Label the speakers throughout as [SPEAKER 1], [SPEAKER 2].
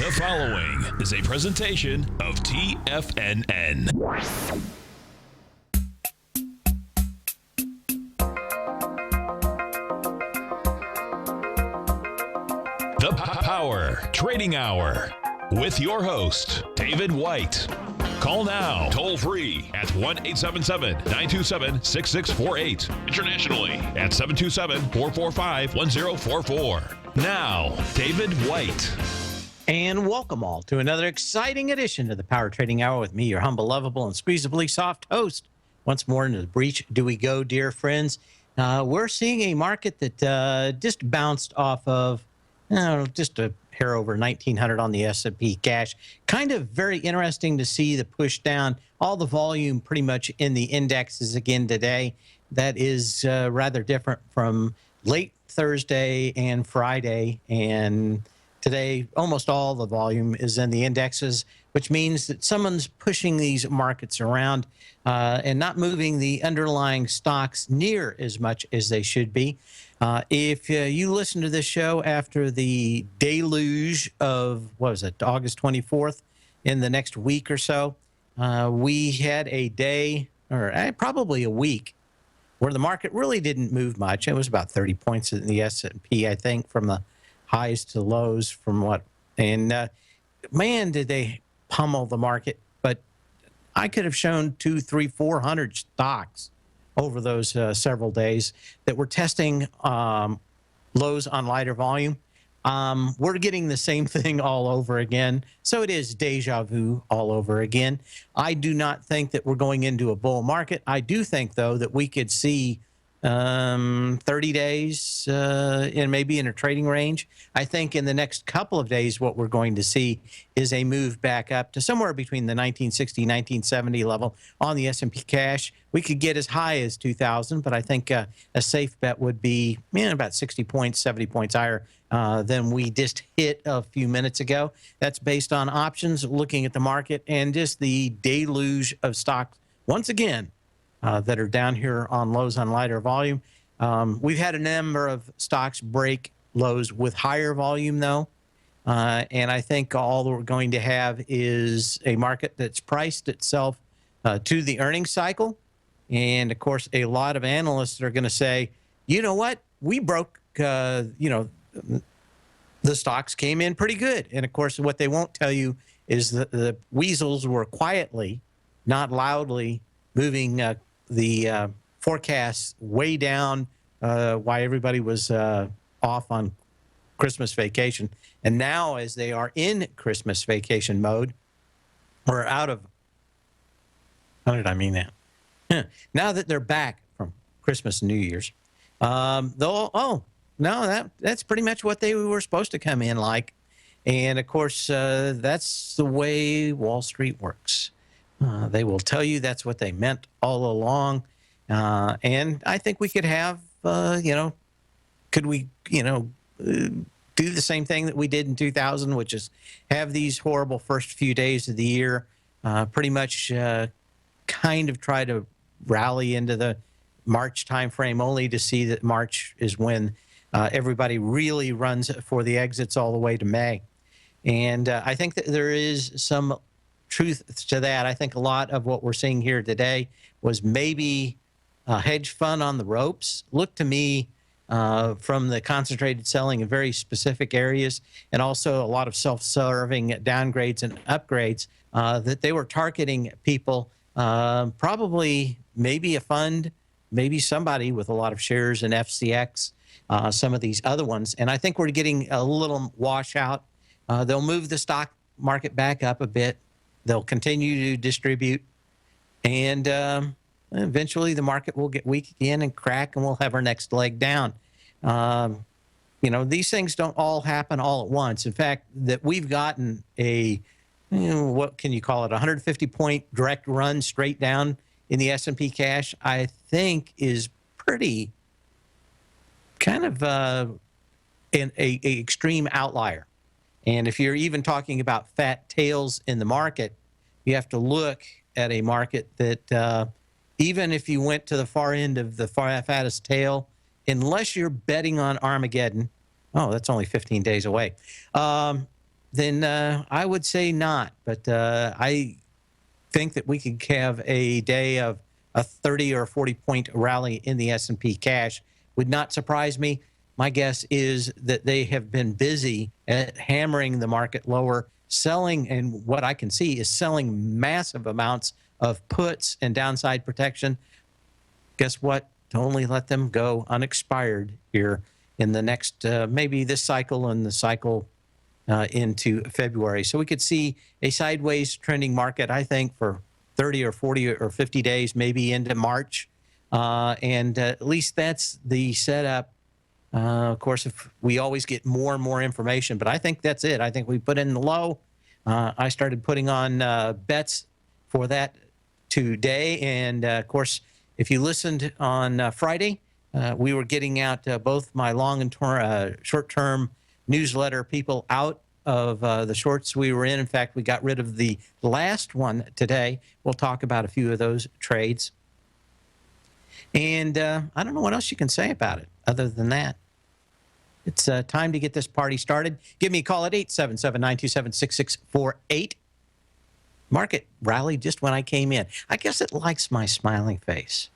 [SPEAKER 1] The following is a presentation of TFNN. The Power Trading Hour with your host, David White. Call now, toll free at 1-877-927-6648. Internationally at 727-445-1044. Now, David White.
[SPEAKER 2] And welcome all to another exciting edition of the Power Trading Hour with me, your humble, lovable, and squeezably soft host. Once more into the breach do we go, dear friends. We're seeing a market that just bounced off of just a hair over 1,900 on the S&P cash. Kind of very interesting to see the push down. All the volume pretty much in the indexes again today. That is rather different from late Thursday and Friday, and today, almost all the volume is in the indexes, which means that someone's pushing these markets around and not moving the underlying stocks near as much as they should be. If you listen to this show after the deluge of, August 24th, in the next week or so, we had a day, or probably a week, where the market really didn't move much. It was about 30 points in the S&P, I think, from the highs to lows from what, and man, did they pummel the market. But I could have shown 200, 300, 400 stocks over those several days that were testing lows on lighter volume. We're getting the same thing all over again. So it is deja vu all over again. I do not think that we're going into a bull market. I do think, though, that we could see 30 days and maybe in a trading range. I think in the next couple of days, what we're going to see is a move back up to somewhere between the 1960, 1970 level on the S&P cash. We could get as high as 2,000, but I think a safe bet would be about 60 points, 70 points higher than we just hit a few minutes ago. That's based on options, looking at the market, and just the deluge of stocks, once again, that are down here on lows on lighter volume. We've had a number of stocks break lows with higher volume, though. And I think all that we're going to have is a market that's priced itself to the earnings cycle. And, of course, a lot of analysts are going to say, you know what, we broke, the stocks came in pretty good. And, of course, what they won't tell you is that the weasels were quietly, not loudly, moving the forecasts way down while everybody was off on Christmas vacation. And now, as they are in Christmas vacation mode, or out of, how did I mean that? Now that they're back from Christmas and New Year's, that's pretty much what they were supposed to come in like. And, of course, that's the way Wall Street works. They will tell you that's what they meant all along. And I think we could have, could we, do the same thing that we did in 2000, which is have these horrible first few days of the year, pretty much kind of try to rally into the March timeframe, only to see that March is when everybody really runs for the exits all the way to May. And I think that there is some truth to that. I think a lot of what we're seeing here today was maybe a hedge fund on the ropes. Look to me from the concentrated selling in very specific areas, and also a lot of self-serving downgrades and upgrades that they were targeting people, probably maybe a fund, maybe somebody with a lot of shares in FCX, some of these other ones. And I think we're getting a little washout. They'll move the stock market back up a bit. They'll continue to distribute, and eventually the market will get weak again and crack, and we'll have our next leg down. These things don't all happen all at once. In fact, that we've gotten a, what can you call it, 150-point direct run straight down in the S&P cash, I think is pretty kind of an extreme outlier. And if you're even talking about fat tails in the market, you have to look at a market that even if you went to the far end of the fattest tail, unless you're betting on Armageddon, oh, that's only 15 days away. then I would say not. But I think that we could have a day of a 30 or 40 point rally in the S&P cash. Would not surprise me. My guess is that they have been busy at hammering the market lower, selling, and what I can see is selling massive amounts of puts and downside protection. Guess what? To only let them go unexpired here in the next, maybe this cycle and the cycle into February. So we could see a sideways trending market, I think, for 30 or 40 or 50 days, maybe into March. And at least that's the setup. Of course, if we always get more and more information, but I think that's it. I think we put in the low. I started putting on bets for that today. And of course, if you listened on Friday, we were getting out both my long and short-term newsletter people out of the shorts we were in. In fact, we got rid of the last one today. We'll talk about a few of those trades. And I don't know what else you can say about it other than that. It's time to get this party started. Give me a call at 877-927-6648. Market rallied just when I came in. I guess it likes my smiling face.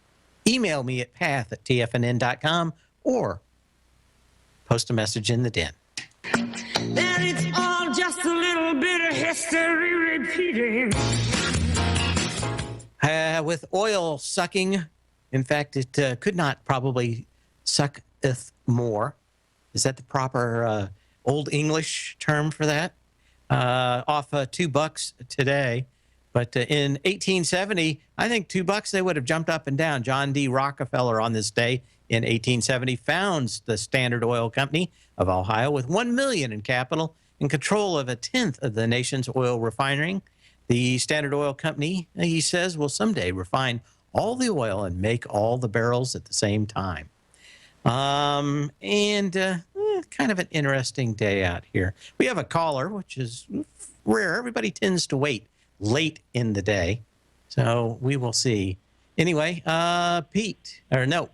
[SPEAKER 2] Email me at path@tfnn.com or post a message in the den.
[SPEAKER 3] That it's all just a little bit of history repeating.
[SPEAKER 2] With oil sucking, in fact, it could not probably sucketh more. Is that the proper Old English term for that? Off $2 today. But in 1870, I think $2 they would have jumped up and down. John D. Rockefeller on this day in 1870 founds the Standard Oil Company of Ohio with $1 million in capital and control of 1/10 of the nation's oil refining. The Standard Oil Company, he says, will someday refine all the oil and make all the barrels at the same time. Kind of an interesting day out here. We have a caller, which is rare. Everybody tends to wait late in the day, so we will see. Anyway, Pete, or no,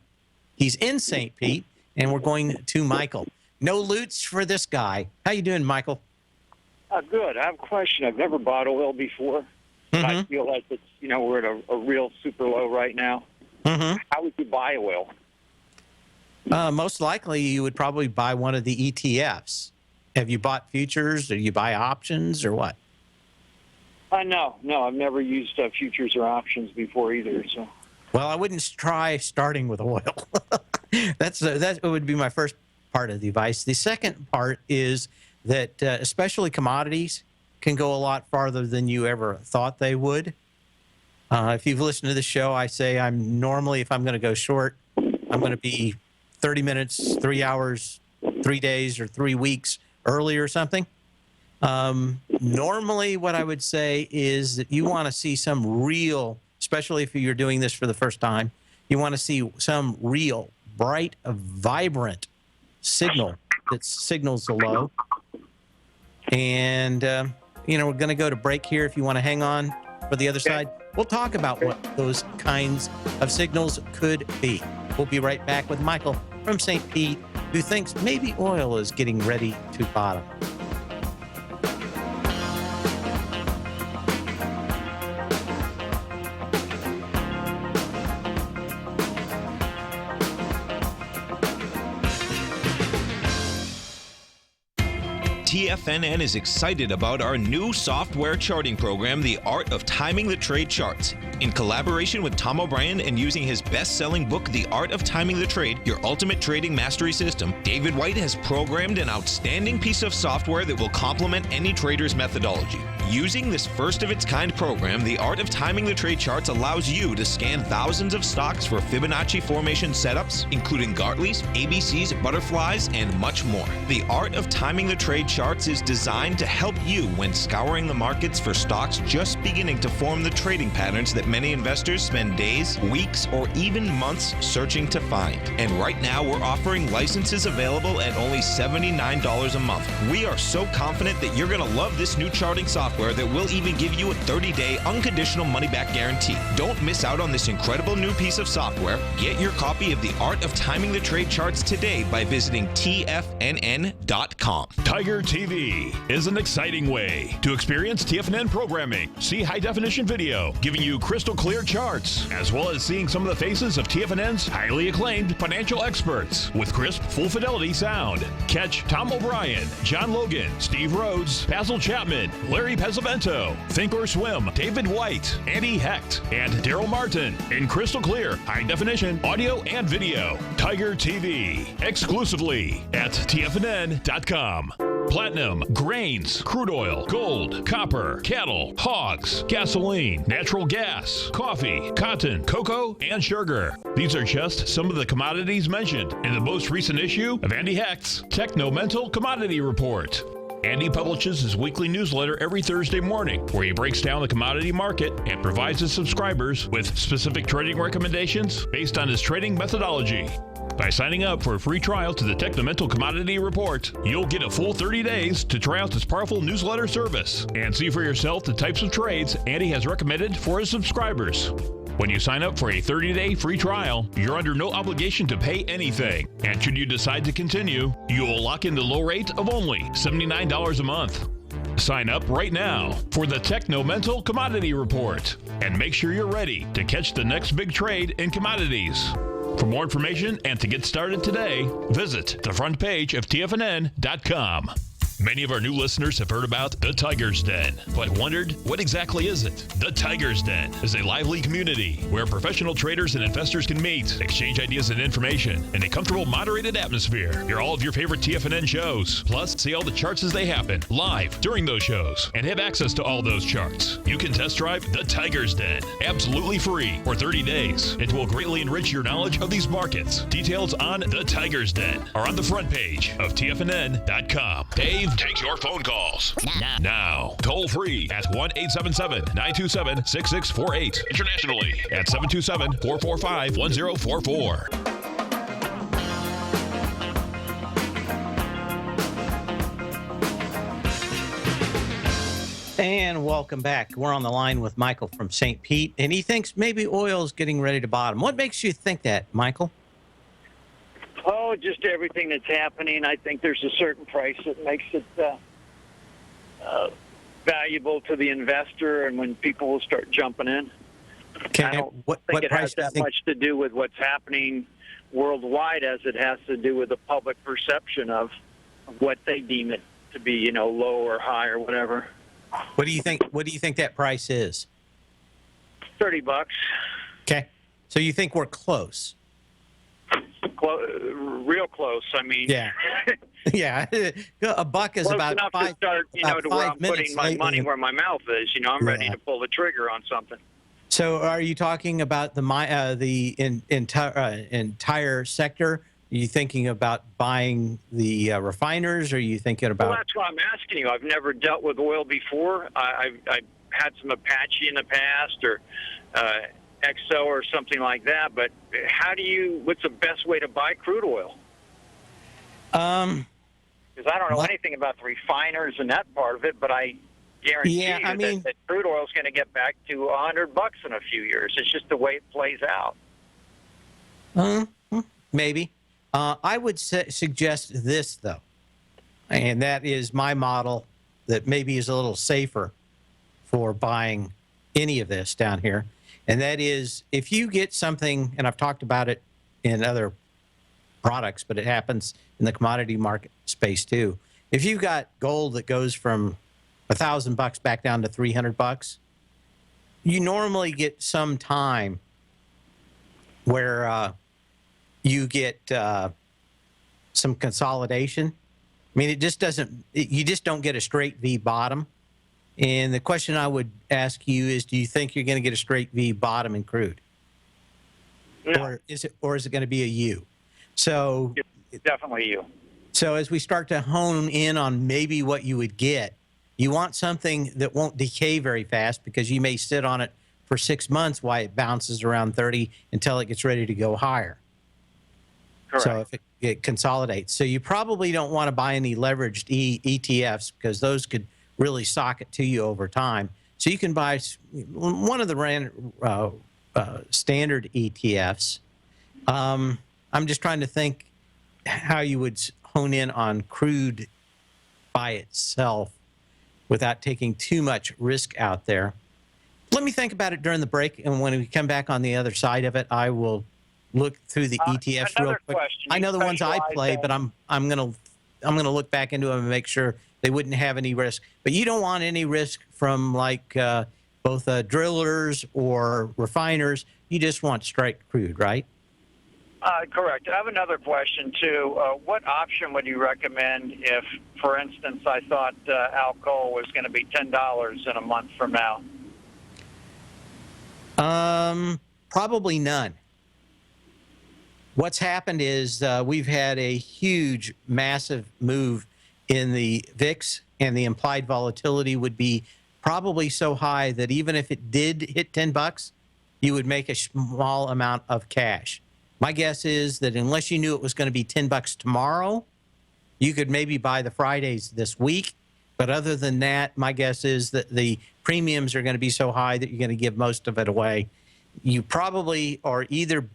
[SPEAKER 2] he's in St. Pete, and we're going to Michael. No loots for this guy. How you doing, Michael?
[SPEAKER 4] Good. I have a question. I've never bought oil before, but I feel like it's, we're at a real super low right now. How would you buy oil?
[SPEAKER 2] Most likely, you would probably buy one of the ETFs. Have you bought futures, or you buy options, or what?
[SPEAKER 4] No, I've never used futures or options before either. So,
[SPEAKER 2] well, I wouldn't try starting with oil. That would be my first part of the advice. The second part is that especially commodities can go a lot farther than you ever thought they would. If you've listened to the show, I say I'm normally, if I'm going to go short, I'm going to be 30 minutes, 3 hours, 3 days, or 3 weeks early or something. Normally, what I would say is that you want to see some real, especially if you're doing this for the first time, you want to see some real, bright, vibrant signal that signals the low. And, we're going to go to break here. If you want to hang on for the other side, we'll talk about what those kinds of signals could be. We'll be right back with Michael from St. Pete, who thinks maybe oil is getting ready to bottom.
[SPEAKER 1] TFNN is excited about our new software charting program, The Art of Timing the Trade Charts. In collaboration with Tom O'Brien and using his best-selling book, The Art of Timing the Trade, Your Ultimate Trading Mastery System, David White has programmed an outstanding piece of software that will complement any trader's methodology. Using this first-of-its-kind program, The Art of Timing the Trade Charts allows you to scan thousands of stocks for Fibonacci formation setups, including Gartley's, ABC's, butterflies, and much more. The Art of Timing the Trade Charts is designed to help you when scouring the markets for stocks just beginning to form the trading patterns that many investors spend days, weeks, or even months searching to find. And right now, we're offering licenses available at only $79 a month. We are so confident that you're going to love this new charting software software that will even give you a 30-day unconditional money-back guarantee. Don't miss out on this incredible new piece of software. Get your copy of The Art of Timing the Trade Charts today by visiting TFNN.com.
[SPEAKER 5] Tiger TV is an exciting way to experience TFNN programming. See high-definition video giving you crystal clear charts, as well as seeing some of the faces of TFNN's highly acclaimed financial experts with crisp, full-fidelity sound. Catch Tom O'Brien, John Logan, Steve Rhodes, Basil Chapman, Larry Pesavento, Think or Swim, David White, Andy Hecht, and Daryl Martin in crystal clear, high-definition audio and video. Tiger TV, exclusively at TFNN.com. Platinum, grains, crude oil, gold, copper, cattle, hogs, gasoline, natural gas, coffee, cotton, cocoa, and sugar. These are just some of the commodities mentioned in the most recent issue of Andy Hecht's Techno-Mental Commodity Report. Andy publishes his weekly newsletter every Thursday morning, where he breaks down the commodity market and provides his subscribers with specific trading recommendations based on his trading methodology. By signing up for a free trial to the Techno-Mental Commodity Report, you'll get a full 30 days to try out this powerful newsletter service and see for yourself the types of trades Andy has recommended for his subscribers. When you sign up for a 30-day free trial, you're under no obligation to pay anything. And should you decide to continue, you will lock in the low rate of only $79 a month. Sign up right now for the Techno-Mental Commodity Report and make sure you're ready to catch the next big trade in commodities. For more information and to get started today, visit the front page of TFNN.com. Many of our new listeners have heard about the Tiger's Den, but wondered, what exactly is it? The Tiger's Den is a lively community where professional traders and investors can meet, exchange ideas and information in a comfortable, moderated atmosphere. Hear all of your favorite TFNN shows, plus see all the charts as they happen live during those shows, and have access to all those charts. You can test drive the Tiger's Den absolutely free for 30 days. It will greatly enrich your knowledge of these markets. Details on the Tiger's Den are on the front page of TFNN.com. Dave takes your phone calls now. Toll free at 1-877-927-6648. Internationally at 727-445-1044.
[SPEAKER 2] And welcome back. We're on the line with Michael from St. Pete, and he thinks maybe oil's getting ready to bottom. What makes you think that, Michael?
[SPEAKER 4] Oh, just everything that's happening. I think there's a certain price that makes it valuable to the investor, and when people will start jumping in. I don't think it has that much to do with what's happening worldwide as it has to do with the public perception of what they deem it to be, low or high or whatever.
[SPEAKER 2] What do you think? What do you think that price is?
[SPEAKER 4] $30.
[SPEAKER 2] Okay, so you think we're close?
[SPEAKER 4] Real close. I mean,
[SPEAKER 2] yeah. A buck is
[SPEAKER 4] close
[SPEAKER 2] about
[SPEAKER 4] enough
[SPEAKER 2] five,
[SPEAKER 4] to start, to where I'm putting my money where my mouth is. I'm ready to pull the trigger on something.
[SPEAKER 2] So, are you talking about the entire sector? Are you thinking about buying the refiners? Or are you thinking about?
[SPEAKER 4] Well, that's why I'm asking you. I've never dealt with oil before. I've had some Apache in the past, or XO or something like that. But what's the best way to buy crude oil? Because I don't know anything about the refiners and that part of it, but I guarantee that crude oil is going to get back to $100 in a few years. It's just the way it plays out.
[SPEAKER 2] Maybe. I would suggest this, though, and that is my model that maybe is a little safer for buying any of this down here. And that is, if you get something, and I've talked about it in other products, but it happens in the commodity market space too. If you've got gold that goes from $1,000 back down to $300, you normally get some time where you get some consolidation. I mean, it just doesn't. You just don't get a straight V bottom. And the question I would ask you is, do you think you're going to get a straight V bottom in crude?
[SPEAKER 4] No.
[SPEAKER 2] Or is it going to be a U? So
[SPEAKER 4] it's definitely U.
[SPEAKER 2] So as we start to hone in on maybe what you would get, you want something that won't decay very fast, because you may sit on it for 6 months while it bounces around 30 until it gets ready to go higher.
[SPEAKER 4] Correct.
[SPEAKER 2] So if it consolidates. So you probably don't want to buy any leveraged ETFs, because those could really sock it to you over time. So you can buy one of the standard ETFs. I'm just trying to think how you would hone in on crude by itself without taking too much risk out there. Let me think about it during the break, and when we come back on the other side of it, I will look through the ETFs real quick.
[SPEAKER 4] Question.
[SPEAKER 2] I know the ones I play, but I'm gonna look back into them and make sure they wouldn't have any risk. But you don't want any risk from like both drillers or refiners. You just want straight crude, right?
[SPEAKER 4] Correct. I have another question, too. What option would you recommend if, for instance, I thought Alcoa was going to be $10 in a month from now?
[SPEAKER 2] Probably none. What's happened is we've had a huge, massive move in the VIX, and the implied volatility would be probably so high that even if it did hit $10, you would make a small amount of cash. My guess is that unless you knew it was going to be $10 tomorrow, you could maybe buy the Fridays this week. But other than that, my guess is that the premiums are going to be so high that you're going to give most of it away. You probably are either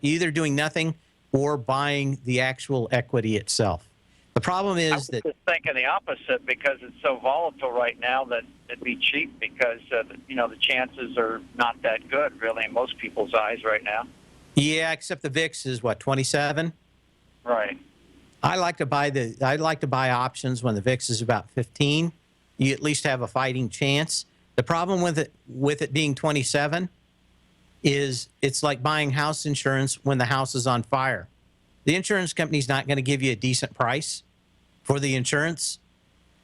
[SPEAKER 2] either doing nothing or buying the actual equity itself. The problem is that
[SPEAKER 4] I was thinking the opposite, because it's so volatile right now that it'd be cheap, because the chances are not that good, really, in most people's eyes right now.
[SPEAKER 2] Yeah, except the VIX is what, 27?
[SPEAKER 4] Right.
[SPEAKER 2] I like to buy options when the VIX is about 15. You at least have a fighting chance. The problem with it being 27 is it's like buying house insurance when the house is on fire. The insurance company's not going to give you a decent price for the insurance.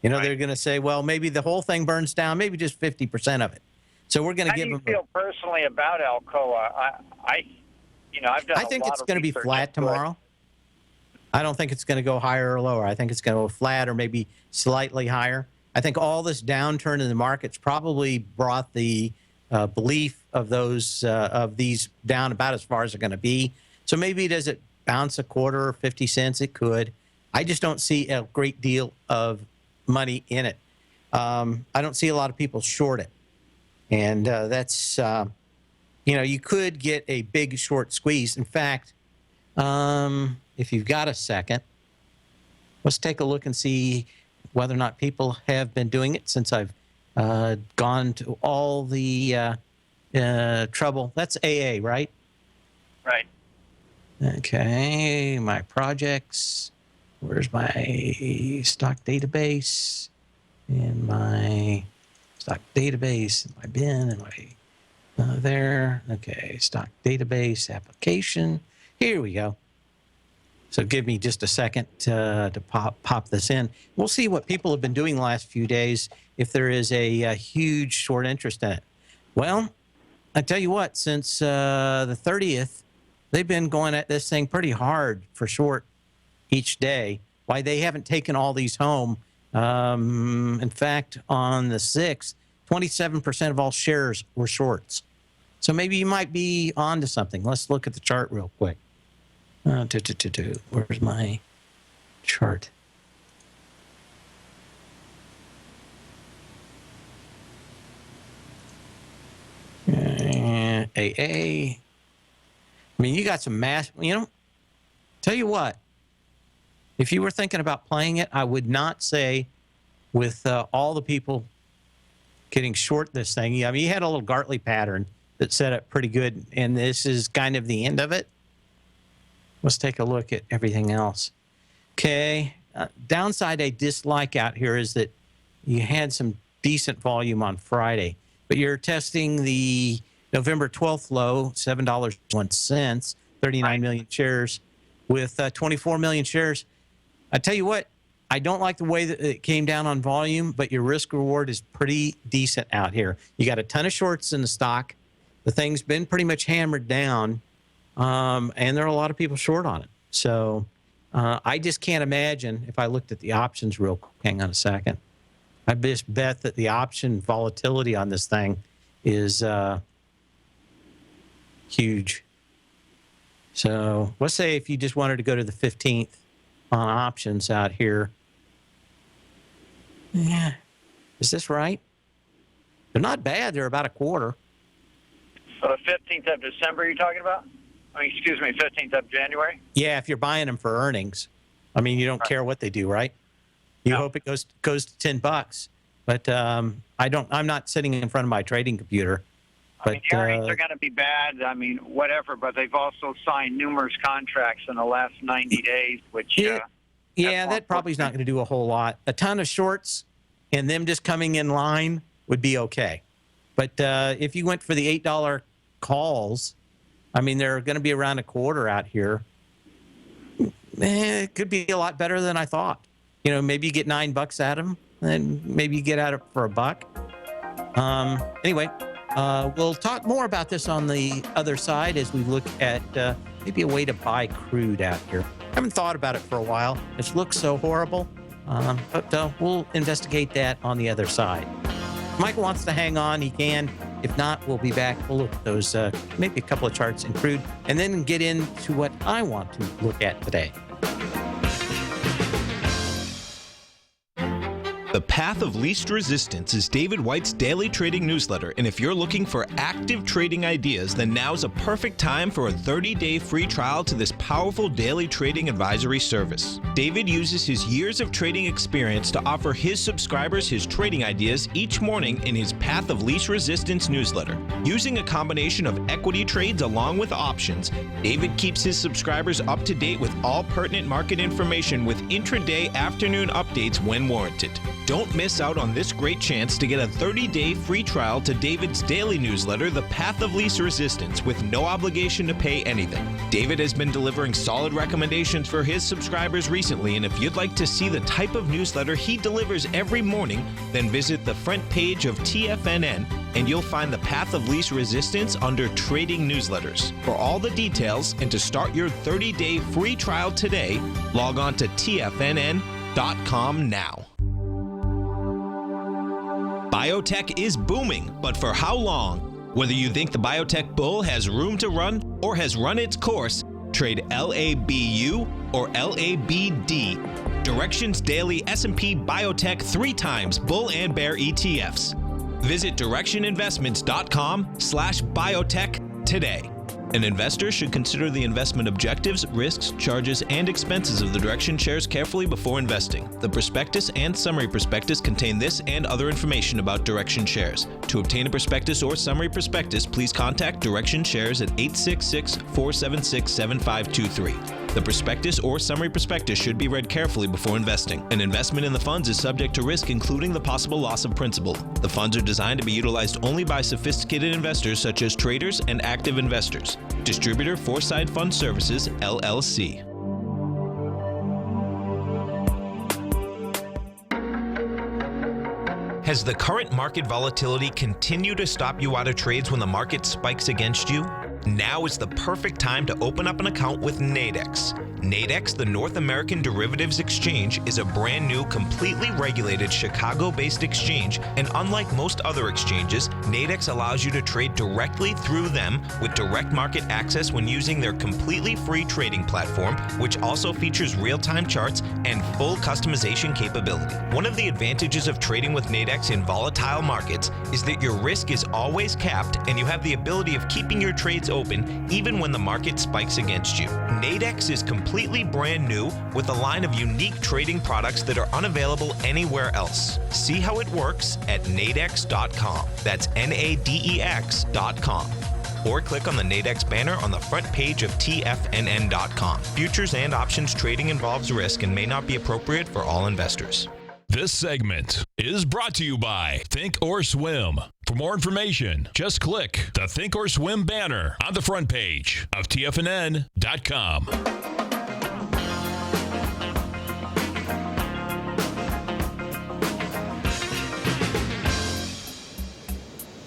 [SPEAKER 2] Right. They're going to say, well, maybe the whole thing burns down, maybe just 50% of it. So we're going to give them. How
[SPEAKER 4] do you feel personally about Alcoa?
[SPEAKER 2] I think it's going to be flat tomorrow. I don't think it's going to go higher or lower. I think it's going to go flat or maybe slightly higher. I think all this downturn in the markets probably brought the belief of these down about as far as they're going to be. So maybe does it bounce a quarter or 50 cents? It could. I just don't see a great deal of money in it. I don't see a lot of people short it. And that's... you could get a big short squeeze. In fact, if you've got a second, let's take a look and see whether or not people have been doing it since I've gone to all the trouble. That's AA, right?
[SPEAKER 4] Right.
[SPEAKER 2] Okay, my projects. Where's my stock database? And my stock database, and my bin, and my... there. Okay, stock database application. Here we go. So give me just a second to pop this in. We'll see what people have been doing the last few days, if there is a huge short interest in it. Well, I tell you what, since the 30th, they've been going at this thing pretty hard for short each day. Why they haven't taken all these home. In fact, on the 6th, 27% of all shares were shorts. So maybe you might be on to something. Let's look at the chart real quick. Where's my chart? AA. I mean, you got some mass, tell you what, if you were thinking about playing it, I would not say with all the people getting short this thing. I mean, you had a little Gartley pattern that set up pretty good, and this is kind of the end of it. Let's take a look at everything else. Okay, downside I dislike out here is that you had some decent volume on Friday, but you're testing the November 12th low, $7.01, 39 million shares with 24 million shares. I tell you what, I don't like the way that it came down on volume, but your risk reward is pretty decent out here. You got a ton of shorts in the stock. The thing's been pretty much hammered down, and there are a lot of people short on it. So I just can't imagine if I looked at the options real quick. Hang on a second. I just bet that the option volatility on this thing is huge. So let's say if you just wanted to go to the 15th on options out here. Yeah, Is this right? They're not bad. They're about a quarter.
[SPEAKER 4] So the 15th of December you're talking about? I mean, excuse me, 15th of January?
[SPEAKER 2] Yeah, if you're buying them for earnings. I mean, you don't care what they do, right? You hope it goes to $10. But I'm not sitting in front of my trading computer.
[SPEAKER 4] I mean, the earnings are going to be bad. I mean, whatever. But they've also signed numerous contracts in the last 90 days, which
[SPEAKER 2] that probably is not going to do a whole lot. A ton of shorts and them just coming in line would be okay. But if you went for the $8 calls, I mean, they're going to be around a quarter out here. It could be a lot better than I thought. You know, maybe you get $9 at them, and maybe you get at it for $1. Anyway, we'll talk more about this on the other side as we look at maybe a way to buy crude out here. I haven't thought about it for a while. It looks so horrible, but we'll investigate that on the other side. If Michael wants to hang on, he can. If not, we'll be back. We'll look at those, maybe a couple of charts in crude, and then get into what I want to look at today.
[SPEAKER 1] The Path of Least Resistance is David White's daily trading newsletter, and if you're looking for active trading ideas, then now's a perfect time for a 30-day free trial to this powerful daily trading advisory service. David uses his years of trading experience to offer his subscribers his trading ideas each morning in his Path of Least Resistance newsletter. Using a combination of equity trades along with options, David keeps his subscribers up to date with all pertinent market information with intraday afternoon updates when warranted. Don't miss out on this great chance to get a 30-day free trial to David's daily newsletter, The Path of Least Resistance, with no obligation to pay anything. David has been delivering solid recommendations for his subscribers recently, and if you'd like to see the type of newsletter he delivers every morning, then visit the front page of TFNN and you'll find The Path of Least Resistance under Trading Newsletters. For all the details and to start your 30-day free trial today, log on to TFNN.com now. Biotech is booming, but for how long? Whether you think the biotech bull has room to run or has run its course, trade LABU or LABD. Directions Daily S&P Biotech 3 times bull and bear ETFs. Visit directioninvestments.com/biotech today. An investor should consider the investment objectives, risks, charges, and expenses of the Direction shares carefully before investing. The prospectus and summary prospectus contain this and other information about Direction shares. To obtain a prospectus or summary prospectus, please contact Direction shares at 866-476-7523. The prospectus or summary prospectus should be read carefully before investing. An investment in the funds is subject to risk, including the possible loss of principal. The funds are designed to be utilized only by sophisticated investors such as traders and active investors. Distributor Foreside Fund Services, LLC. Has the current market volatility continued to stop you out of trades when the market spikes against you? Now is the perfect time to open up an account with Nadex. Nadex, the North American Derivatives Exchange, is a brand new, completely regulated Chicago-based exchange, and unlike most other exchanges, Nadex allows you to trade directly through them with direct market access when using their completely free trading platform, which also features real-time charts and full customization capability. One of the advantages of trading with Nadex in volatile markets is that your risk is always capped and you have the ability of keeping your trades open even when the market spikes against you. Nadex is completely brand new with a line of unique trading products that are unavailable anywhere else. See how it works at nadex.com. That's NADEX.com. Or click on the Nadex banner on the front page of TFNN.com. Futures and options trading involves risk and may not be appropriate for all investors.
[SPEAKER 5] This segment is brought to you by Think or Swim. For more information, just click the Think or Swim banner on the front page of TFNN.com.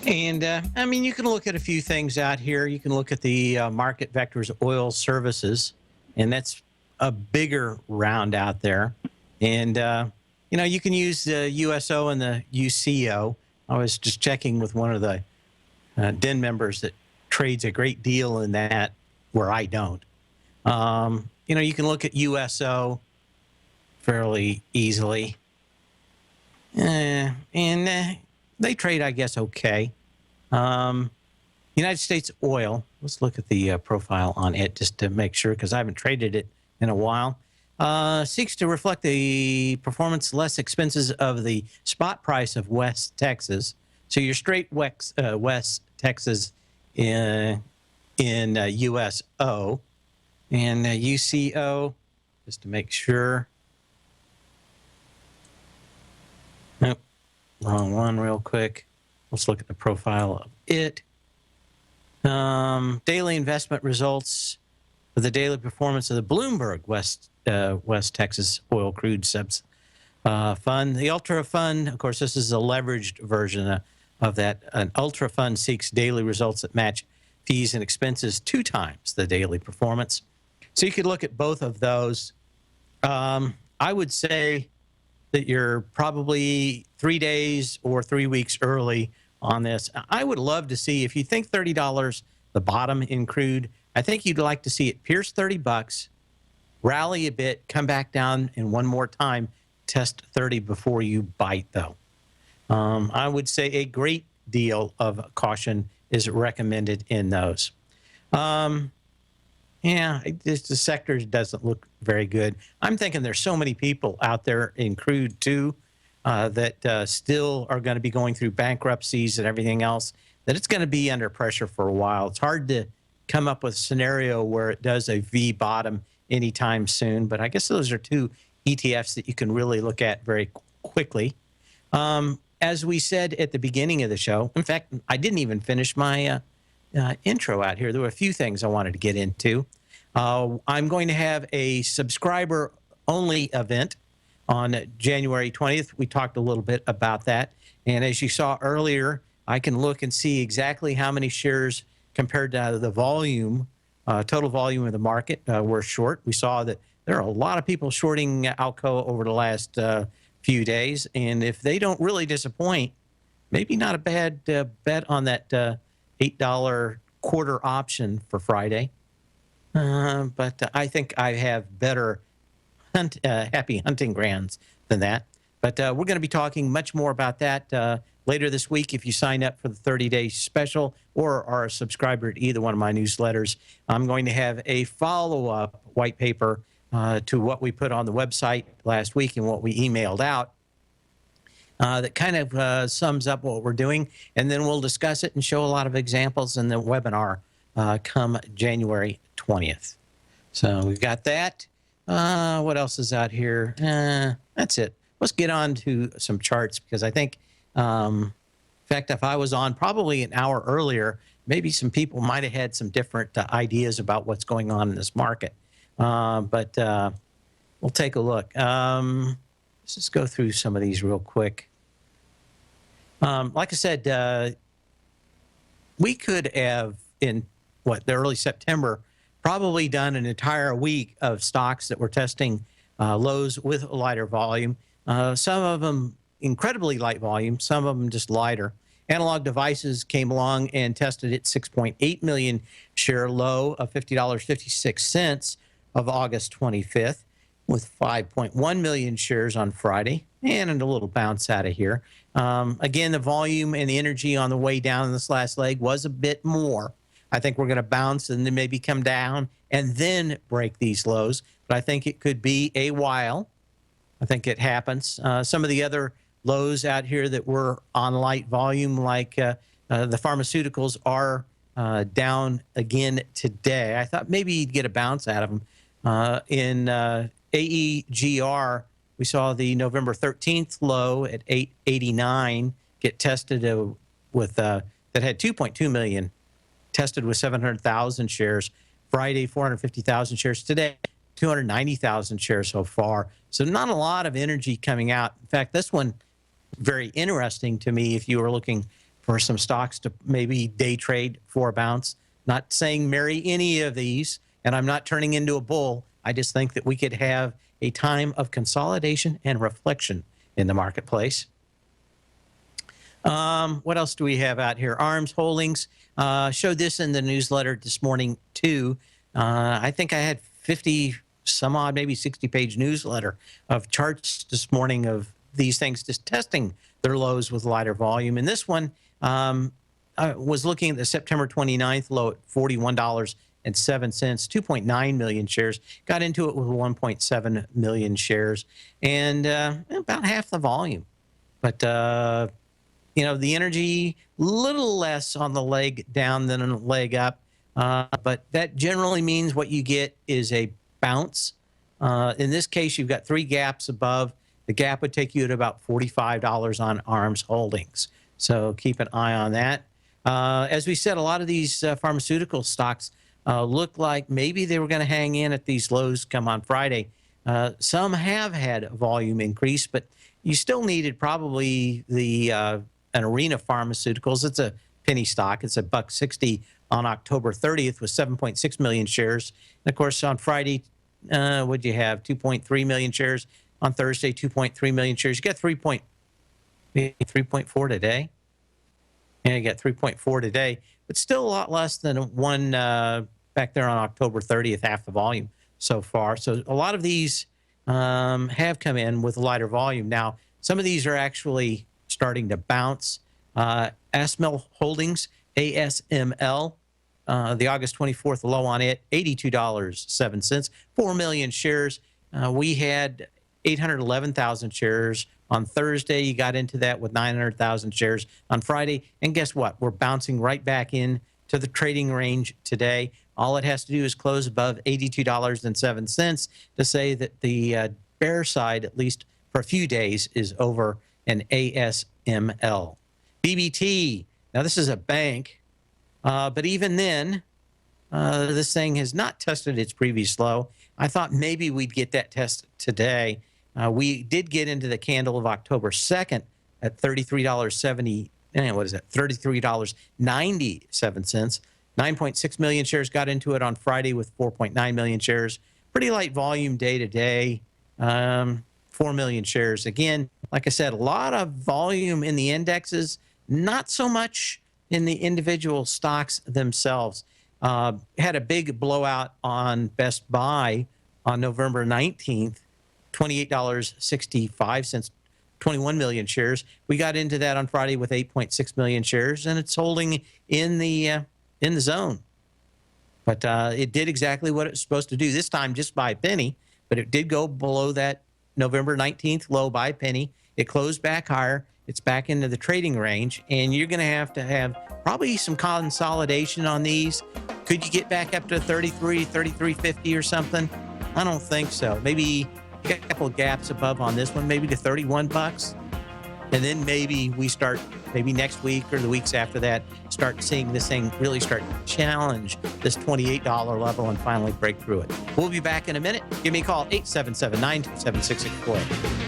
[SPEAKER 2] And, I mean, you can look at a few things out here. You can look at the Market Vectors Oil Services, and that's a bigger round out there. And, you know, you can use the USO and the UCO. I was just checking with one of the DEN members that trades a great deal in that where I don't. You know, you can look at USO fairly easily. And they trade, I guess, okay. United States oil, let's look at the profile on it just to make sure, because I haven't traded it in a while. Seeks to reflect the performance less expenses of the spot price of West Texas. So your straight West Texas in USO and UCO, just to make sure. Nope, wrong one real quick. Let's look at the profile of it. Daily investment results for the daily performance of the Bloomberg West Texas Oil Crude Subs Fund. The Ultra Fund, of course, this is a leveraged version of that. An Ultra Fund seeks daily results that match fees and expenses 2 times the daily performance. So you could look at both of those. I would say that you're probably 3 days or 3 weeks early on this. I would love to see, if you think $30 the bottom in crude, I think you'd like to see it pierce $30, rally a bit, come back down, and one more time test 30 before you bite, though. I would say a great deal of caution is recommended in those. Yeah, the sector doesn't look very good. I'm thinking there's so many people out there in crude, too, that still are going to be going through bankruptcies and everything else, that it's going to be under pressure for a while. It's hard to come up with a scenario where it does a V bottom anytime soon, but I guess those are 2 ETFs that you can really look at very quickly. As we said at the beginning of the show, in fact, I didn't even finish my intro out here. There were a few things I wanted to get into. I'm going to have a subscriber-only event on January 20th. We talked a little bit about that. And as you saw earlier, I can look and see exactly how many shares compared to the volume, total volume of the market were short. We saw that there are a lot of people shorting Alcoa over the last few days. And if they don't really disappoint, maybe not a bad bet on that $8 quarter option for Friday. But I think I have better happy hunting grounds than that. But we're going to be talking much more about that later this week. If you sign up for the 30-day special or are a subscriber to either one of my newsletters, I'm going to have a follow-up white paper to what we put on the website last week and what we emailed out that kind of sums up what we're doing. And then we'll discuss it and show a lot of examples in the webinar come January 20th. So we've got that. What else is out here? That's it. Let's get on to some charts, because I think, in fact, if I was on probably an hour earlier, maybe some people might have had some different ideas about what's going on in this market. But we'll take a look. Let's just go through some of these real quick. Like I said, we could have, in the early September, probably done an entire week of stocks that were testing lows with lighter volume. Some of them incredibly light volume, some of them just lighter. Analog Devices came along and tested its 6.8 million share low of $50.56 of August 25th, with 5.1 million shares on Friday, and a little bounce out of here. Again, the volume and the energy on the way down in this last leg was a bit more. I think we're going to bounce and then maybe come down and then break these lows. But I think it could be a while. I think it happens. Some of the other lows out here that were on light volume, like the pharmaceuticals, are down again today. I thought maybe you'd get a bounce out of them. In AEGR, we saw the November 13th low at 889 get tested with that had 2.2 million. Tested with 700,000 shares. Friday, 450,000 shares. Today, 290,000 shares so far. So not a lot of energy coming out. In fact, this one, very interesting to me if you were looking for some stocks to maybe day trade for a bounce. Not saying marry any of these, and I'm not turning into a bull. I just think that we could have a time of consolidation and reflection in the marketplace. What else do we have out here? ARMS Holdings. Showed this in the newsletter this morning, too. I think I had 50 some odd, maybe 60-page newsletter of charts this morning of these things just testing their lows with lighter volume. And this one I was looking at the September 29th low at $41.07, 2.9 million shares. Got into it with 1.7 million shares and about half the volume. But, you know, the energy, little less on the leg down than a leg up. But that generally means what you get is a bounce. In this case, you've got 3 gaps above. The gap would take you at about $45 on ARMS Holdings. So keep an eye on that. As we said, a lot of these pharmaceutical stocks look like maybe they were going to hang in at these lows come on Friday. Some have had volume increase, but you still needed probably the an Arena Pharmaceuticals. It's a penny stock. It's $1.60 on October 30th with 7.6 million shares. And of course, on Friday, what'd you have? 2.3 million shares. On Thursday, 2.3 million shares. You got 3.4 today. Yeah, you got 3.4 today, but still a lot less than one back there on October 30th, half the volume so far. So a lot of these have come in with lighter volume. Now, some of these are actually starting to bounce. ASML Holdings, ASML, the August 24th low on it, $82.07, 4 million shares. We had 811,000 shares on Thursday. You got into that with 900,000 shares on Friday. And guess what? We're bouncing right back in to the trading range today. All it has to do is close above $82.07 to say that the bear side, at least for a few days, is over an ASML. BBT, now this is a bank, but even then, this thing has not tested its previous low. I thought maybe we'd get that test today. We did get into the candle of October 2nd at $33.70. What is that? $33.97. 9.6 million shares got into it on Friday with 4.9 million shares. Pretty light volume day to day. 4 million shares. Again, like I said, a lot of volume in the indexes, not so much in the individual stocks themselves. Had a big blowout on Best Buy on November 19th. $28.65, 21 million shares. We got into that on Friday with 8.6 million shares, and it's holding in the zone. But it did exactly what it was supposed to do. This time just by a penny, but it did go below that November 19th low by a penny. It closed back higher. It's back into the trading range, and you're going to have probably some consolidation on these. Could you get back up to 33, 33.50 or something? I don't think so. Maybe a couple of gaps above on this one, maybe to $31. And then maybe we start, maybe next week or the weeks after that, start seeing this thing really start to challenge this $28 level and finally break through it. We'll be back in a minute. Give me a call, 877-927-6664.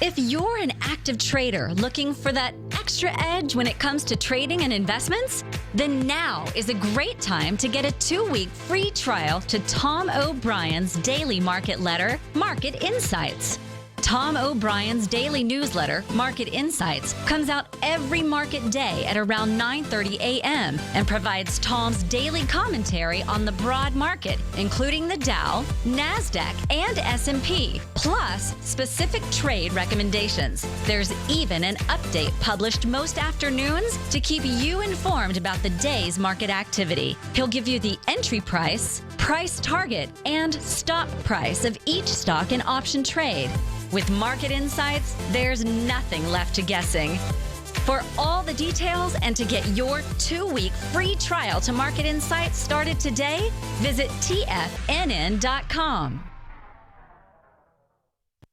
[SPEAKER 6] If you're an active trader looking for that extra edge when it comes to trading and investments, then now is a great time to get a 2-week free trial to Tom O'Brien's daily market letter, Market Insights. Tom O'Brien's daily newsletter, Market Insights, comes out every market day at around 9:30 a.m. and provides Tom's daily commentary on the broad market, including the Dow, NASDAQ, and S&P, plus specific trade recommendations. There's even an update published most afternoons to keep you informed about the day's market activity. He'll give you the entry price, price target, and stop price of each stock and option trade. With Market Insights, there's nothing left to guessing. For all the details and to get your 2-week free trial to Market Insights started today, visit TFNN.com.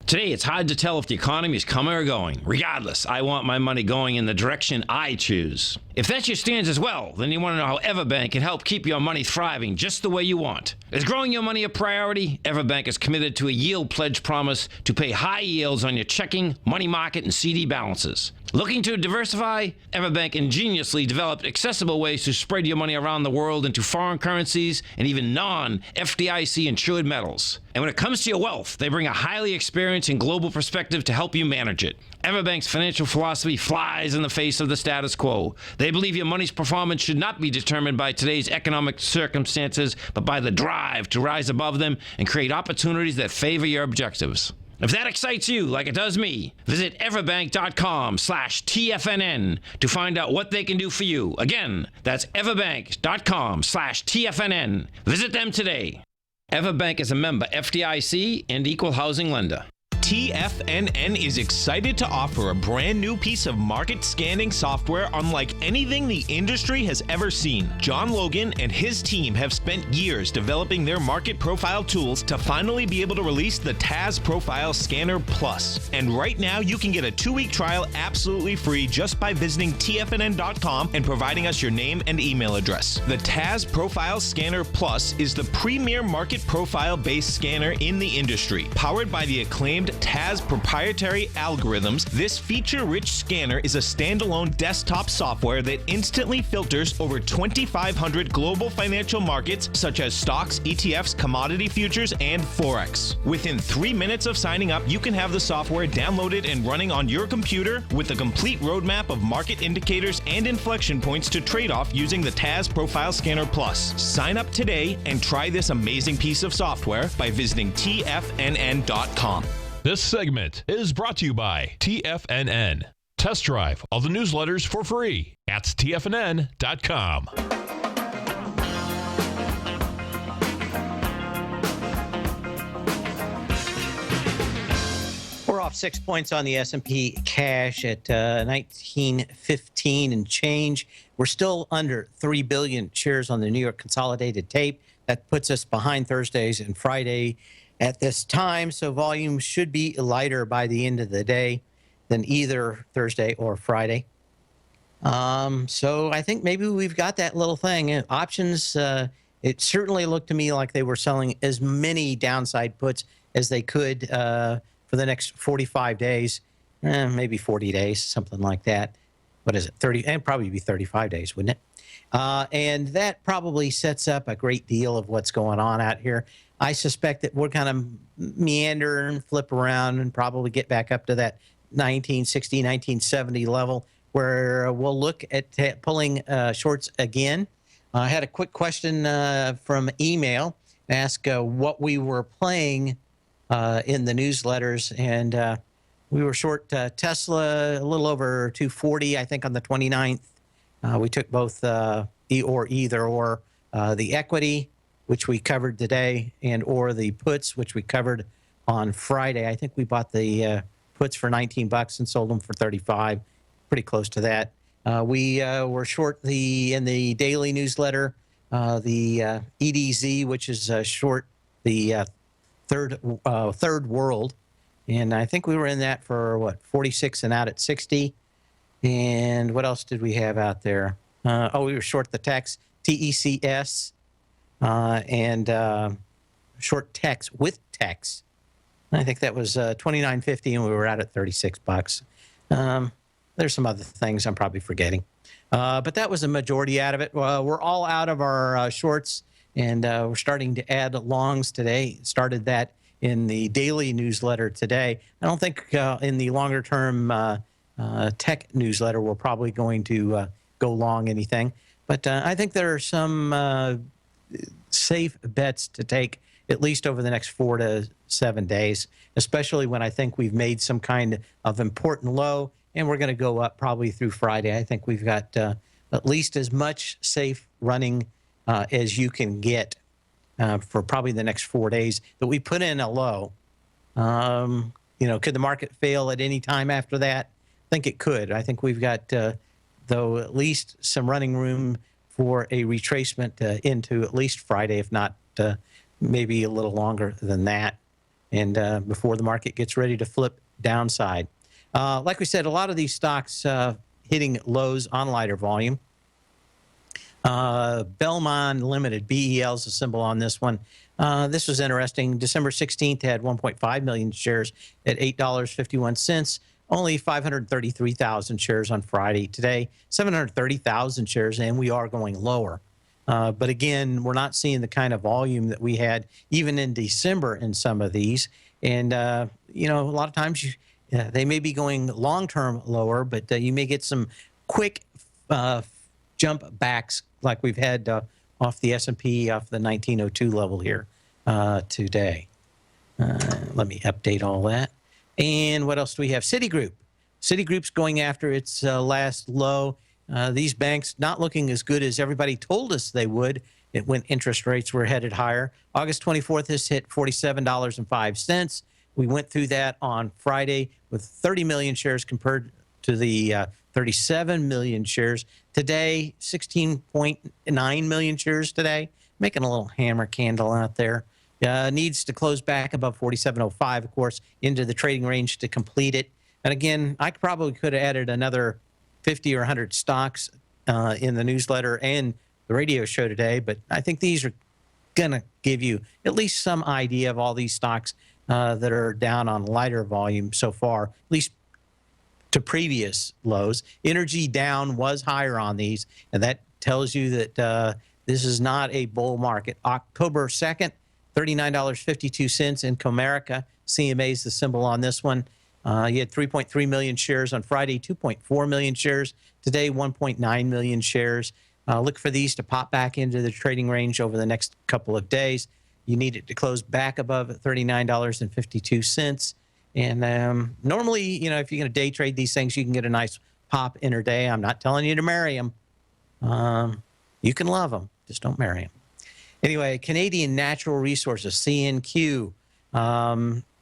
[SPEAKER 7] Today, it's hard to tell if the economy is coming or going. Regardless, I want my money going in the direction I choose. If that's your stance as well, then you want to know how Everbank can help keep your money thriving just the way you want. Is growing your money a priority? Everbank is committed to a yield pledge promise to pay high yields on your checking, money market, and CD balances. Looking to diversify? Everbank ingeniously developed accessible ways to spread your money around the world into foreign currencies and even non-FDIC insured metals. And when it comes to your wealth, they bring a highly experienced and global perspective to help you manage it. Everbank's financial philosophy flies in the face of the status quo. They believe your money's performance should not be determined by today's economic circumstances, but by the drive to rise above them and create opportunities that favor your objectives. If that excites you like it does me, visit everbank.com/TFNN to find out what they can do for you. Again, that's everbank.com/TFNN. Visit them today. Everbank is a member FDIC and equal housing lender.
[SPEAKER 1] TFNN is excited to offer a brand new piece of market scanning software unlike anything the industry has ever seen. John Logan and his team have spent years developing their market profile tools to finally be able to release the TAS Profile Scanner Plus. And right now, you can get a 2-week trial absolutely free just by visiting TFNN.com and providing us your name and email address. The TAS Profile Scanner Plus is the premier market profile-based scanner in the industry. Powered by the acclaimed TAS proprietary algorithms, this feature-rich scanner is a standalone desktop software that instantly filters over 2,500 global financial markets such as stocks, ETFs, commodity futures, and Forex. Within 3 minutes of signing up, you can have the software downloaded and running on your computer with a complete roadmap of market indicators and inflection points to trade off using the TAS Profile Scanner Plus. Sign up today and try this amazing piece of software by visiting TFNN.com.
[SPEAKER 5] This segment is brought to you by TFNN. Test drive all the newsletters for free at TFNN.com.
[SPEAKER 2] We're off 6 points on the S&P cash at 1915 and change. We're still under 3 billion shares on the New York Consolidated Tape. That puts us behind Thursdays and Friday at this time, so volume should be lighter by the end of the day than either Thursday or Friday. So I think maybe we've got that little thing. Options, it certainly looked to me like they were selling as many downside puts as they could for the next 45 days, maybe 40 days, something like that. What is it, 30? And probably be 35 days, wouldn't it? And that probably sets up a great deal of what's going on out here. I suspect that we're kind of meander and flip around and probably get back up to that 1960, 1970 level where we'll look at pulling shorts again. I had a quick question from email, ask what we were playing in the newsletters, and we were short Tesla a little over 240, I think, on the 29th. We took both either or the equity, which we covered today, and or the puts, which we covered on Friday. I think we bought the puts for $19 and sold them for 35, pretty close to that. We were short in the daily newsletter, the EDZ, which is short the third world, and I think we were in that for what, 46 and out at 60. And what else did we have out there? We were short the TEX, TECS. And short TEX with TEX. I think that was $29.50, and we were out at $36. There's some other things I'm probably forgetting, but that was a majority out of it. We're all out of our shorts, and we're starting to add longs today. Started that in the daily newsletter today. I don't think in the longer term tech newsletter we're probably going to go long anything, but I think there are some safe bets to take at least over the next 4 to 7 days, especially when I think we've made some kind of important low, and we're going to go up probably through Friday. I think we've got at least as much safe running as you can get for probably the next 4 days that we put in a low. Could the market fail at any time after that? I think it could. I think we've got, though, at least some running room for a retracement into at least Friday, if not maybe a little longer than that, and before the market gets ready to flip downside. Like we said, a lot of these stocks hitting lows on lighter volume. Belmont Limited, BEL is a symbol on this one. This was interesting. December 16th had 1.5 million shares at $8.51. Only 533,000 shares on Friday. Today, 730,000 shares, and we are going lower. But again, we're not seeing the kind of volume that we had even in December in some of these. And, a lot of times they may be going long-term lower, but you may get some quick jump backs like we've had off the S&P, off the 1902 level here today. Let me update all that. And what else do we have? Citigroup. Citigroup's going after its last low. These banks not looking as good as everybody told us they would when interest rates were headed higher. August 24th, this hit $47.05. We went through that on Friday with 30 million shares compared to the 37 million shares. Today, 16.9 million shares today. Making a little hammer candle out there. Needs to close back above 47.05, of course, into the trading range to complete it. And again, I probably could have added another 50 or 100 stocks in the newsletter and the radio show today, but I think these are going to give you at least some idea of all these stocks that are down on lighter volume so far, at least to previous lows. Energy down was higher on these, and that tells you that this is not a bull market. October 2nd, $39.52 in Comerica. CMA is the symbol on this one. You had 3.3 million shares on Friday, 2.4 million shares. Today, 1.9 million shares. Look for these to pop back into the trading range over the next couple of days. You need it to close back above $39.52. And normally, you know, if you're going to day trade these things, you can get a nice pop intraday. I'm not telling you to marry them. You can love them, just don't marry them. Anyway, Canadian Natural Resources, CNQ.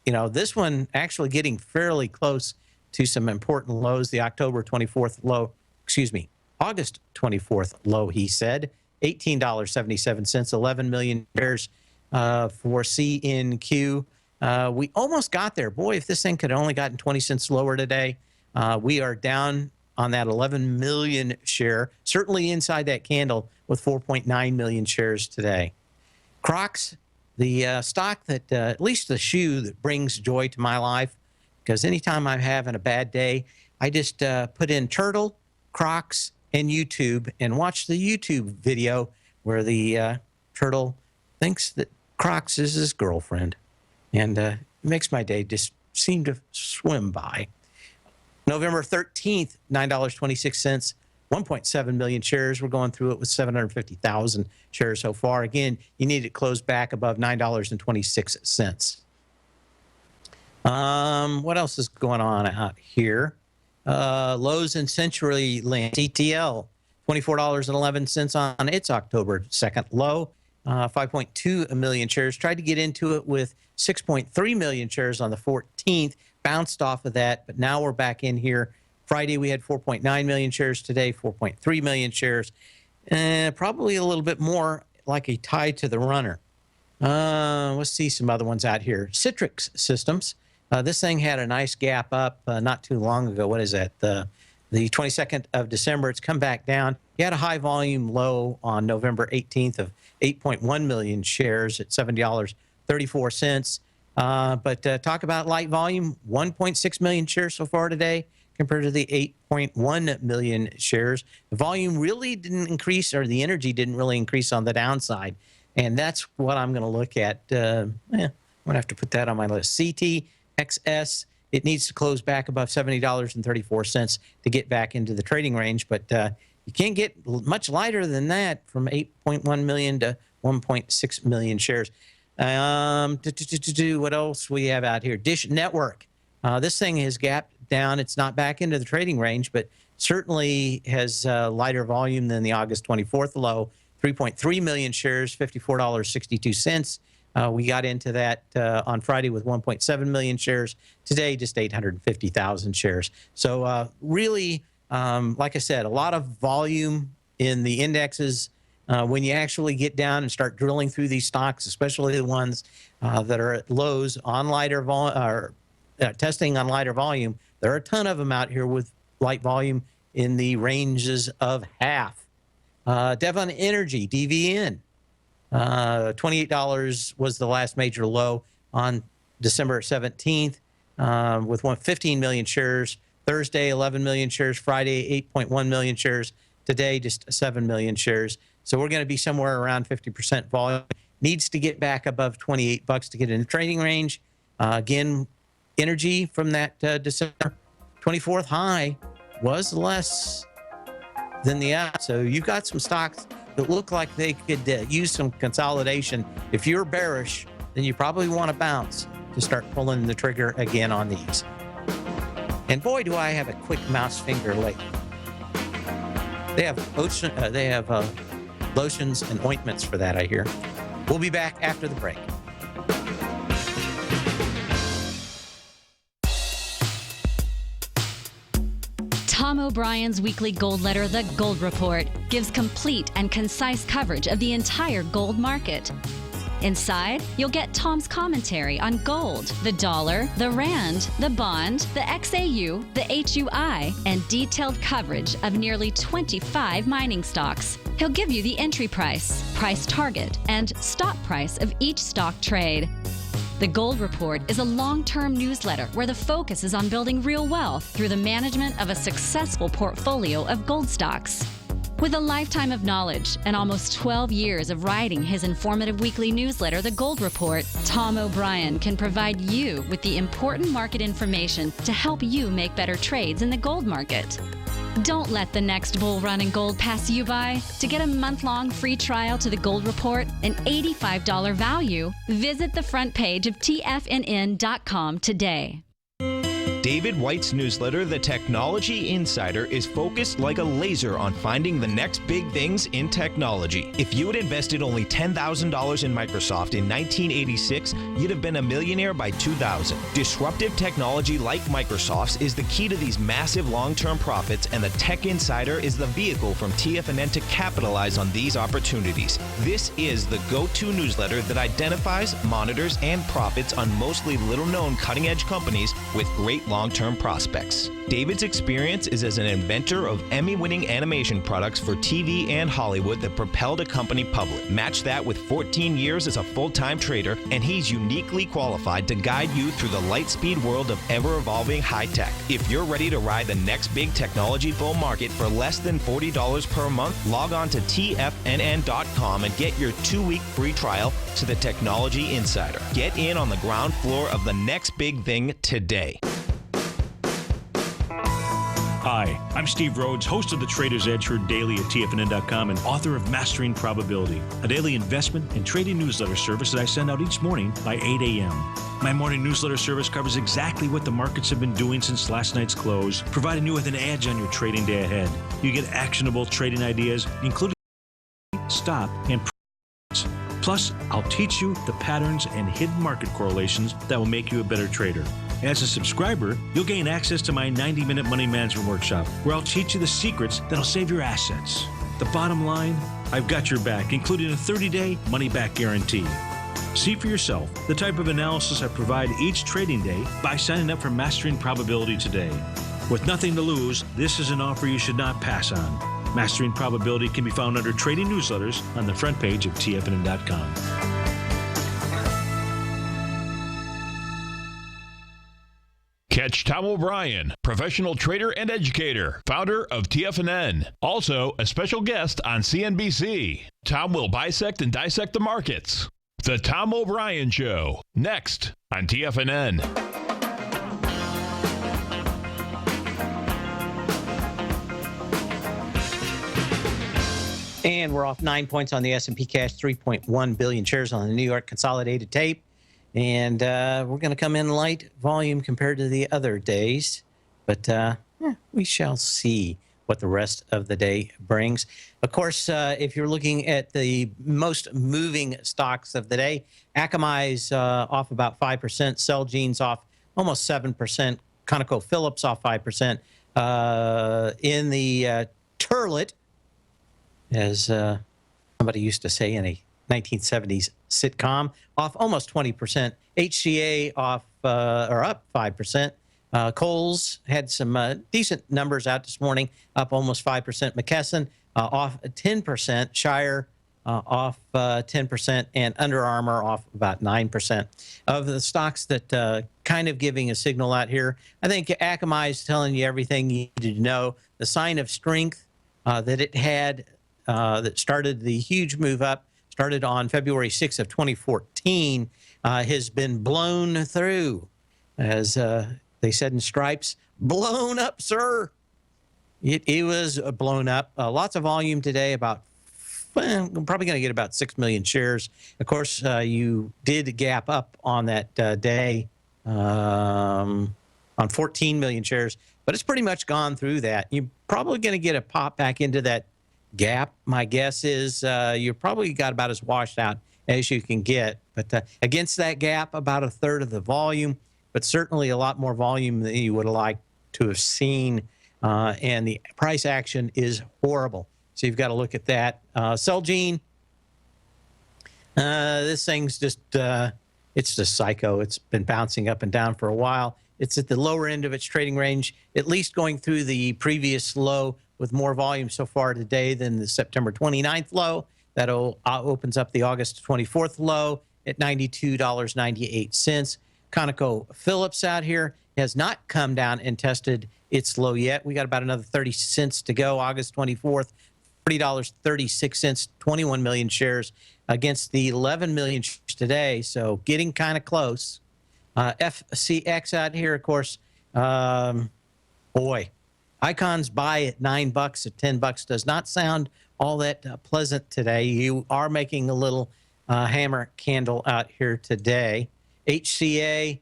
[SPEAKER 2] You know, this one actually getting fairly close to some important lows. The October 24th low, excuse me, August 24th low, he said, $18.77, 11 million shares for CNQ. We almost got there. Boy, if this thing could have only gotten 20 cents lower today, we are down on that 11 million share, certainly inside that candle with 4.9 million shares today. Crocs, the stock that, at least the shoe that brings joy to my life, because anytime I'm having a bad day, I just put in Turtle, Crocs, and YouTube and watch the YouTube video where the turtle thinks that Crocs is his girlfriend. And it makes my day just seem to swim by. November 13th, $9.26, 1.7 million shares. We're going through it with 750,000 shares so far. Again, you need it closed back above $9.26. What else is going on out here? Lowe's and CenturyLink, CTL, $24.11 on its October 2nd low. 5.2 million shares. Tried to get into it with 6.3 million shares on the 14th. Bounced off of that, but now we're back in here. Friday, we had 4.9 million shares. Today, 4.3 million shares. Probably a little bit more like a tie to the runner. Let's see some other ones out here. Citrix Systems. This thing had a nice gap up not too long ago. What is that? The 22nd of December. It's come back down. You had a high volume low on November 18th of 8.1 million shares at $70.34. But talk about light volume, 1.6 million shares so far today compared to the 8.1 million shares. The volume really didn't increase, or the energy didn't really increase on the downside. And that's what I'm going to look at. I'm going to have to put that on my list. CTXS, it needs to close back above $70.34 to get back into the trading range. But you can't get much lighter than that from 8.1 million to 1.6 million shares. What else we have out here? Dish Network. This thing has gapped down. It's not back into the trading range, but certainly has lighter volume than the August 24th low. 3.3 million shares, $54.62. We got into that on Friday with 1.7 million shares. Today, just 850,000 shares. So really, like I said, a lot of volume in the indexes. When you actually get down and start drilling through these stocks, especially the ones that are at lows on lighter volume, testing on lighter volume, there are a ton of them out here with light volume in the ranges of half. Devon Energy, DVN, $28 was the last major low on December 17th with 15 million shares. Thursday, 11 million shares. Friday, 8.1 million shares. Today, just 7 million shares. So we're going to be somewhere around 50% volume. Needs to get back above $28 to get in the trading range. Again, energy from that December 24th high was less than the up. So you've got some stocks that look like they could use some consolidation. If you're bearish, then you probably want to bounce to start pulling the trigger again on these. And boy, do I have a quick mouse finger lately. They have lotions and ointments for that, I hear. We'll be back after the break.
[SPEAKER 6] Tom O'Brien's weekly gold letter, The Gold Report, gives complete and concise coverage of the entire gold market. Inside, you'll get Tom's commentary on gold, the dollar, the rand, the bond, the XAU, the HUI, and detailed coverage of nearly 25 mining stocks. He'll give you the entry price, price target, and stop price of each stock trade. The Gold Report is a long-term newsletter where the focus is on building real wealth through the management of a successful portfolio of gold stocks. With a lifetime of knowledge and almost 12 years of writing his informative weekly newsletter, The Gold Report, Tom O'Brien can provide you with the important market information to help you make better trades in the gold market. Don't let the next bull run in gold pass you by. To get a month-long free trial to The Gold Report, an $85 value, visit the front page of TFNN.com today.
[SPEAKER 1] David White's newsletter, The Technology Insider, is focused like a laser on finding the next big things in technology. If you had invested only $10,000 in Microsoft in 1986, you'd have been a millionaire by 2000. Disruptive technology like Microsoft's is the key to these massive long-term profits, and the Tech Insider is the vehicle from TFNN to capitalize on these opportunities. This is the go-to newsletter that identifies, monitors, and profits on mostly little-known cutting-edge companies with great long-term prospects. David's experience is as an inventor of Emmy-winning animation products for TV and Hollywood that propelled a company public. Match that with 14 years as a full-time trader, and he's uniquely qualified to guide you through the light-speed world of ever-evolving high-tech. If you're ready to ride the next big technology bull market for less than $40 per month, log on to TFNN.com and get your 2-week free trial to the Technology Insider. Get in on the ground floor of the next big thing today.
[SPEAKER 8] Hi, I'm Steve Rhodes, host of the Trader's Edge, heard daily at TFNN.com and author of Mastering Probability, a daily investment and trading newsletter service that I send out each morning by 8 a.m. My morning newsletter service covers exactly what the markets have been doing since last night's close, providing you with an edge on your trading day ahead. You get actionable trading ideas, including stop and plus, I'll teach you the patterns and hidden market correlations that will make you a better trader. As a subscriber, you'll gain access to my 90-minute money management workshop, where I'll teach you the secrets that'll save your assets. The bottom line, I've got your back, including a 30-day money-back guarantee. See for yourself the type of analysis I provide each trading day by signing up for Mastering Probability today. With nothing to lose, this is an offer you should not pass on. Mastering Probability can be found under Trading Newsletters on the front page of TFNN.com.
[SPEAKER 5] Catch Tom O'Brien, professional trader and educator, founder of TFNN. Also, a special guest on CNBC. Tom will bisect and dissect the markets. The Tom O'Brien Show, next on TFNN.
[SPEAKER 2] And we're off 9 points on the S&P cash, 3.1 billion shares on the New York Consolidated Tape. And we're going to come in light volume compared to the other days. But we shall see what the rest of the day brings. Of course, if you're looking at the most moving stocks of the day, Akamai's off about 5%, Celgene's off almost 7%, ConocoPhillips off 5%. In the turlet, as somebody used to say in a 1970s sitcom, off almost 20%. HCA off or up 5%. Kohl's had some decent numbers out this morning, up almost 5%. McKesson off 10%. Shire off 10%, and Under Armour off about 9%. Of the stocks that kind of giving a signal out here, I think Akamai is telling you everything you need to know. The sign of strength that it had that started the huge move up, started on February 6th of 2014, has been blown through. as they said in Stripes, blown up, sir. It was blown up. Lots of volume today, I'm probably going to get about 6 million shares. Of course, you did gap up on that day on 14 million shares, but it's pretty much gone through that. You're probably going to get a pop back into that gap. My guess is you're probably got about as washed out as you can get. But against that gap, about a third of the volume, but certainly a lot more volume than you would have liked to have seen. And the price action is horrible. So you've got to look at that. Celgene, this thing's just, it's just psycho. It's been bouncing up and down for a while. It's at the lower end of its trading range, at least going through the previous low with more volume so far today than the September 29th low. That opens up the August 24th low at $92.98. ConocoPhillips out here has not come down and tested its low yet. We got about another 30 cents to go. August 24th, $40.36, 21 million shares against the 11 million shares today. So getting kind of close. FCX out here, of course, boy, Icon's buy at $9 at $10 does not sound all that pleasant today. You are making a little hammer candle out here today. HCA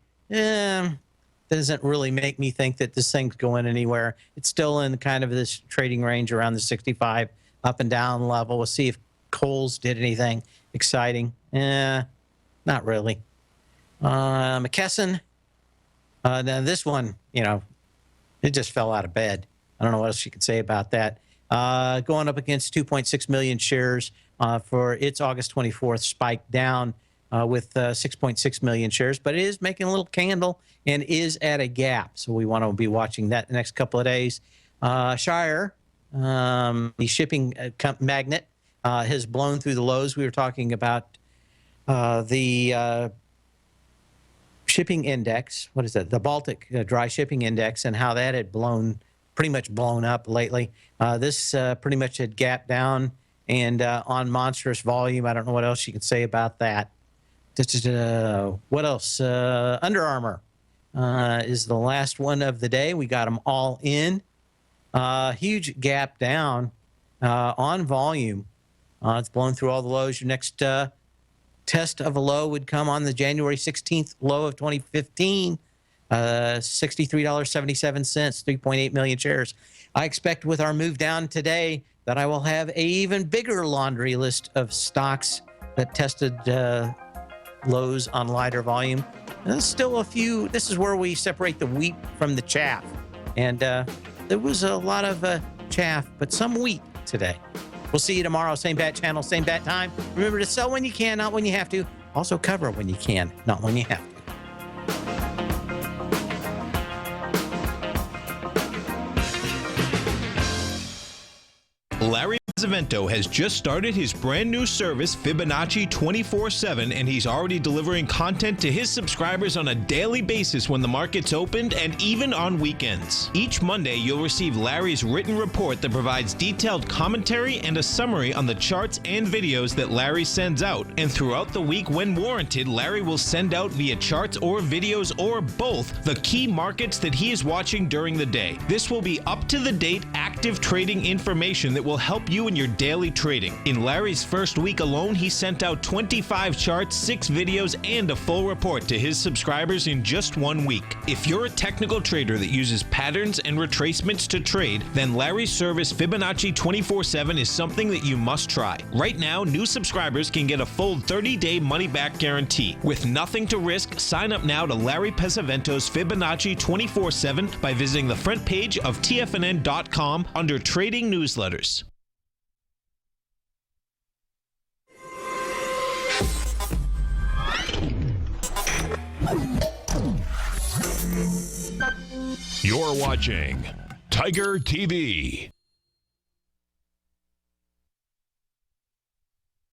[SPEAKER 2] doesn't really make me think that this thing's going anywhere. It's still in kind of this trading range around the 65 up and down level. We'll see if Kohl's did anything exciting. Not really. McKesson, now this one, you know, it just fell out of bed. I don't know what else you could say about that. Going up against 2.6 million shares for its August 24th spike down with 6.6 million shares, but it is making a little candle and is at a gap. So we want to be watching that the next couple of days. Shire, the shipping magnet, has blown through the lows. We were talking about the shipping index. What is that? The Baltic dry shipping index, and how that had pretty much blown up lately. This pretty much had gapped down and on monstrous volume. I don't know what else you can say about that. What else? Under Armour is the last one of the day. We got them all in. Huge gap down on volume. It's blown through all the lows. Your next test of a low would come on the January 16th low of 2015, $63.77, 3.8 million shares. I expect with our move down today that I will have a even bigger laundry list of stocks that tested lows on lighter volume. And there's still a few. This is where we separate the wheat from the chaff. And there was a lot of chaff, but some wheat today. We'll see you tomorrow. Same bat channel, same bat time. Remember to sell when you can, not when you have to. Also cover when you can, not when you have to.
[SPEAKER 1] Larry Pesavento has just started his brand new service, Fibonacci 24/7, and he's already delivering content to his subscribers on a daily basis when the market's opened and even on weekends. Each Monday, you'll receive Larry's written report that provides detailed commentary and a summary on the charts and videos that Larry sends out. And throughout the week, when warranted, Larry will send out via charts or videos or both the key markets that he is watching during the day. This will be up-to-the-date, active trading information that will help you in your daily trading. In Larry's first week alone, he sent out 25 charts, 6 videos, and a full report to his subscribers in just 1 week. If you're a technical trader that uses patterns and retracements to trade, then Larry's service Fibonacci 24/7 is something that you must try. Right now, new subscribers can get a full 30-day money-back guarantee. With nothing to risk, sign up now to Larry Pesavento's Fibonacci 24/7 by visiting the front page of TFNN.com under Trading Newsletters.
[SPEAKER 5] You're watching Tiger TV.